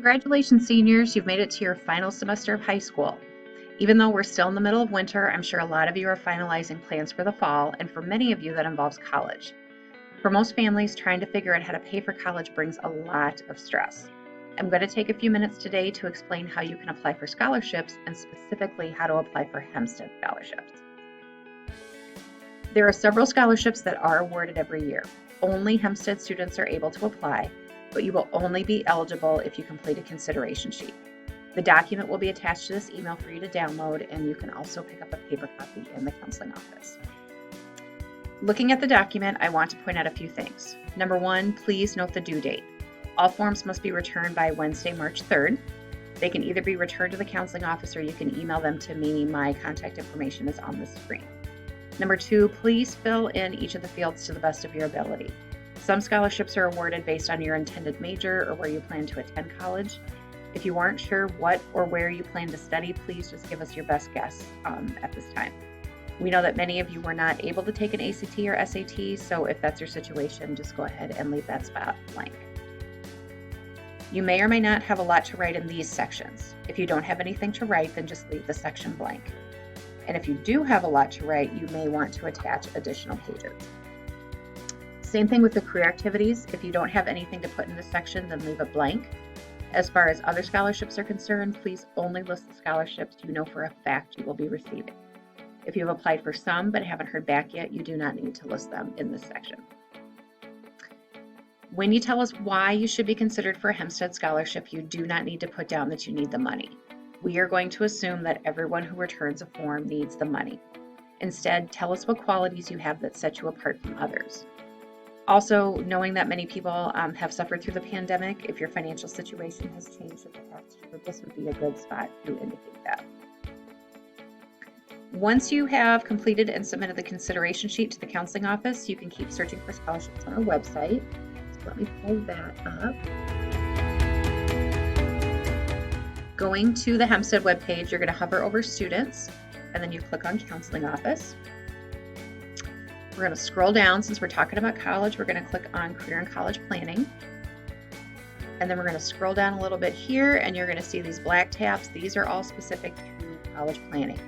Congratulations, seniors. You've made it to your final semester of high school. Even though we're still in the middle of winter, I'm sure a lot of you are finalizing plans for the fall, and for many of you, that involves college. For most families, trying to figure out how to pay for college brings a lot of stress. I'm going to take a few minutes today to explain how you can apply for scholarships and specifically how to apply for Hempstead scholarships. There are several scholarships that are awarded every year. Only Hempstead students are able to apply, but you will only be eligible if you complete a consideration sheet. The document will be attached to this email for you to download, and you can also pick up a paper copy in the counseling office. Looking at the document, I want to point out a few things. Number one, please note the due date. All forms must be returned by Wednesday, March 3rd. They can either be returned to the counseling office or you can email them to me. My contact information is on the screen. Number two, please fill in each of the fields to the best of your ability. Some scholarships are awarded based on your intended major or where you plan to attend college. If you aren't sure what or where you plan to study, please just give us your best guess at this time. We know that many of you were not able to take an ACT or SAT, so if that's your situation, just go ahead and leave that spot blank. You may or may not have a lot to write in these sections. If you don't have anything to write, then just leave the section blank. And if you do have a lot to write, you may want to attach additional pages. Same thing with the career activities. If you don't have anything to put in this section, then leave it blank. As far as other scholarships are concerned, please only list the scholarships you know for a fact you will be receiving. If you have applied for some but haven't heard back yet, you do not need to list them in this section. When you tell us why you should be considered for a Hempstead scholarship, you do not need to put down that you need the money. We are going to assume that everyone who returns a form needs the money. Instead, tell us what qualities you have that set you apart from others. Also, knowing that many people have suffered through the pandemic, if your financial situation has changed in the past year, this would be a good spot to indicate that. Once you have completed and submitted the consideration sheet to the counseling office, you can keep searching for scholarships on our website. So let me pull that up. Going to the Hempstead webpage, you're going to hover over students, and then you click on counseling office. We're going to scroll down. Since we're talking about college, we're going to click on career and college planning. And then we're going to scroll down a little bit here, and you're going to see these black tabs. These are all specific to college planning.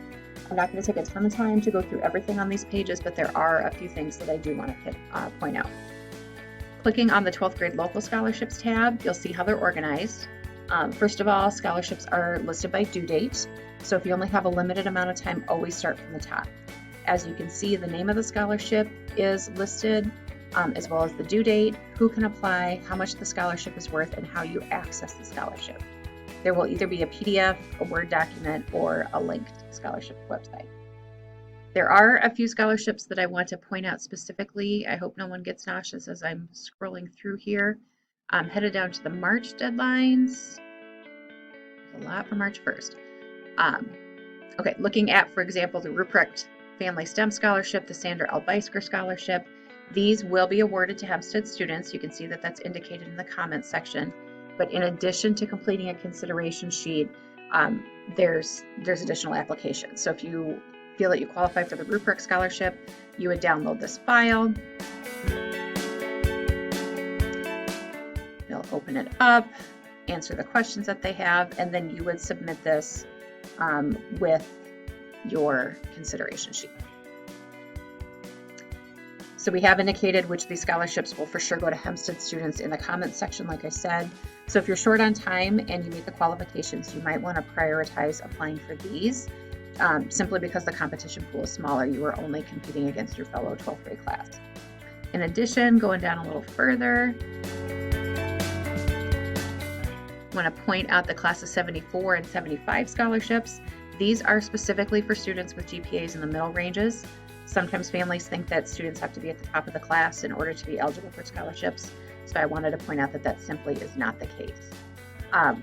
I'm not going to take a ton of time to go through everything on these pages, but there are a few things that I do want to point out. Clicking on the 12th grade local scholarships tab, you'll see how they're organized. First of all, scholarships are listed by due date. So if you only have a limited amount of time, always start from the top. As you can see, the name of the scholarship is listed, as well as the due date, who can apply, how much the scholarship is worth, and how you access the scholarship. There will either be a PDF, a Word document, or a linked scholarship website. There are a few scholarships that I want to point out specifically. I hope no one gets nauseous as I'm scrolling through here. I'm headed down to the March deadlines. There's a lot for March 1st. Okay, looking at, for example, the Ruprecht Family STEM Scholarship, the Sandra L. Beisker Scholarship. These will be awarded to Hempstead students. You can see that that's indicated in the comments section. But in addition to completing a consideration sheet, there's additional applications. So if you feel that you qualify for the Ruprecht Scholarship, you would download this file. You'll open it up, answer the questions that they have, and then you would submit this with your consideration sheet. So we have indicated which of these scholarships will for sure go to Hempstead students in the comments section, like I said. So if you're short on time and you meet the qualifications, you might want to prioritize applying for these, simply because the competition pool is smaller. You are only competing against your fellow 12th grade class. In addition, going down a little further, I want to point out the class of 74 and 75 scholarships. These are specifically for students with GPAs in the middle ranges. Sometimes families think that students have to be at the top of the class in order to be eligible for scholarships. So I wanted to point out that that simply is not the case.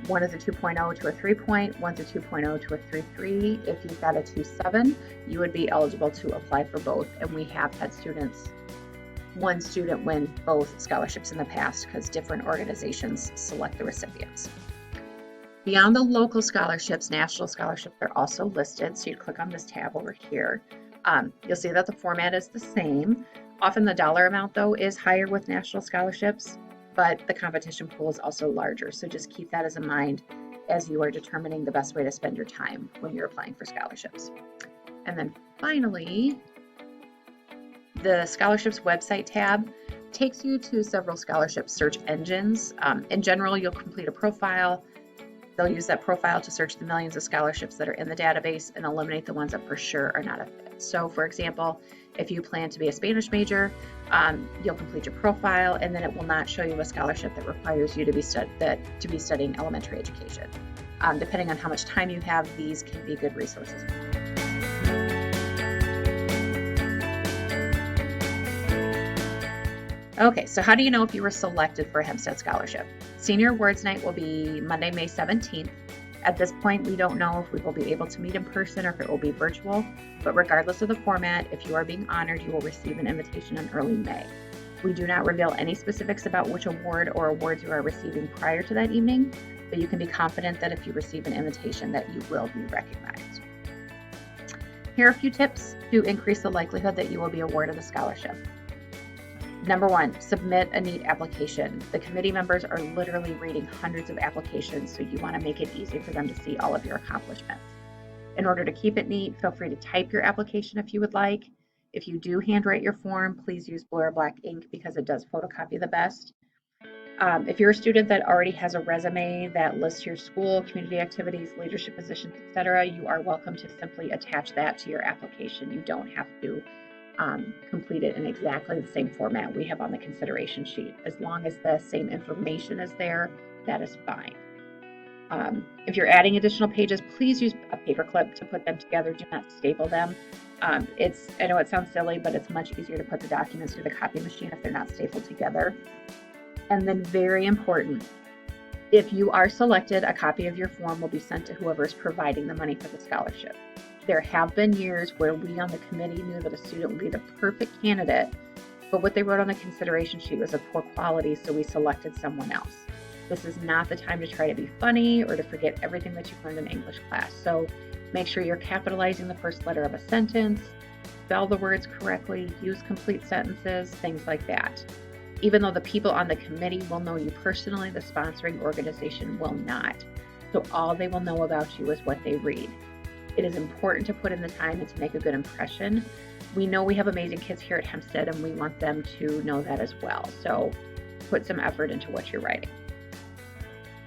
One is a 2.0 to a 3.0, one's a 2.0 to a 3.3. If you've got a 2.7, you would be eligible to apply for both. And we have had one student win both scholarships in the past because different organizations select the recipients. Beyond the local scholarships, national scholarships are also listed. So you'd click on this tab over here. You'll see that the format is the same. Often the dollar amount, though, is higher with national scholarships. but the competition pool is also larger. So just keep that as a mind as you are determining the best way to spend your time when you're applying for scholarships. And then finally, the scholarships website tab takes you to several scholarship search engines. In general, you'll complete a profile. They'll use that profile to search the millions of scholarships that are in the database and eliminate the ones that for sure are not a fit. So for example, if you plan to be a Spanish major, you'll complete your profile, and then it will not show you a scholarship that requires you to be studying elementary education. Depending on how much time you have, these can be good resources. Okay, so how do you know if you were selected for a Hempstead Scholarship? Senior Awards Night will be Monday, May 17th. At this point, we don't know if we will be able to meet in person or if it will be virtual, but regardless of the format, if you are being honored, you will receive an invitation in early May. We do not reveal any specifics about which award or awards you are receiving prior to that evening, but you can be confident that if you receive an invitation that you will be recognized. Here are a few tips to increase the likelihood that you will be awarded a scholarship. Number one, submit a neat application. The committee members are literally reading hundreds of applications, so you want to make it easy for them to see all of your accomplishments. In order to keep it neat, feel free to type your application if you would like. If you do handwrite your form, please use blue or black ink because it does photocopy the best. If you're a student that already has a resume that lists your school, community activities, leadership positions, etc., you are welcome to simply attach that to your application. You don't have to complete it in exactly the same format we have on the consideration sheet. As long as the same information is there, that is fine. If you're adding additional pages, please use a paperclip to put them together. Do not staple them. I know it sounds silly, but it's much easier to put the documents through the copy machine if they're not stapled together. And then very important, if you are selected, a copy of your form will be sent to whoever is providing the money for the scholarship. There have been years where we on the committee knew that a student would be the perfect candidate, but what they wrote on the consideration sheet was of poor quality, so we selected someone else. This is not the time to try to be funny or to forget everything that you've learned in English class. So make sure you're capitalizing the first letter of a sentence, spell the words correctly, use complete sentences, things like that. Even though the people on the committee will know you personally, the sponsoring organization will not. So all they will know about you is what they read. It is important to put in the time and to make a good impression. We know we have amazing kids here at Hempstead, and we want them to know that as well. So put some effort into what you're writing.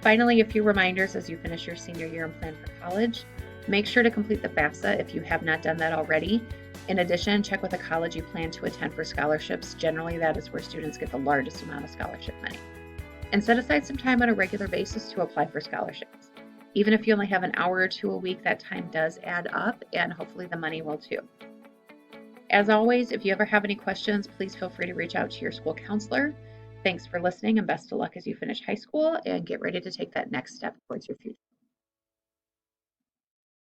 Finally, a few reminders as you finish your senior year and plan for college. Make sure to complete the FAFSA if you have not done that already. In addition, check with the college you plan to attend for scholarships. Generally, that is where students get the largest amount of scholarship money. And set aside some time on a regular basis to apply for scholarships. Even if you only have an hour or two a week, that time does add up, and hopefully the money will too. As always, if you ever have any questions, please feel free to reach out to your school counselor. Thanks for listening, and best of luck as you finish high school and get ready to take that next step towards your future.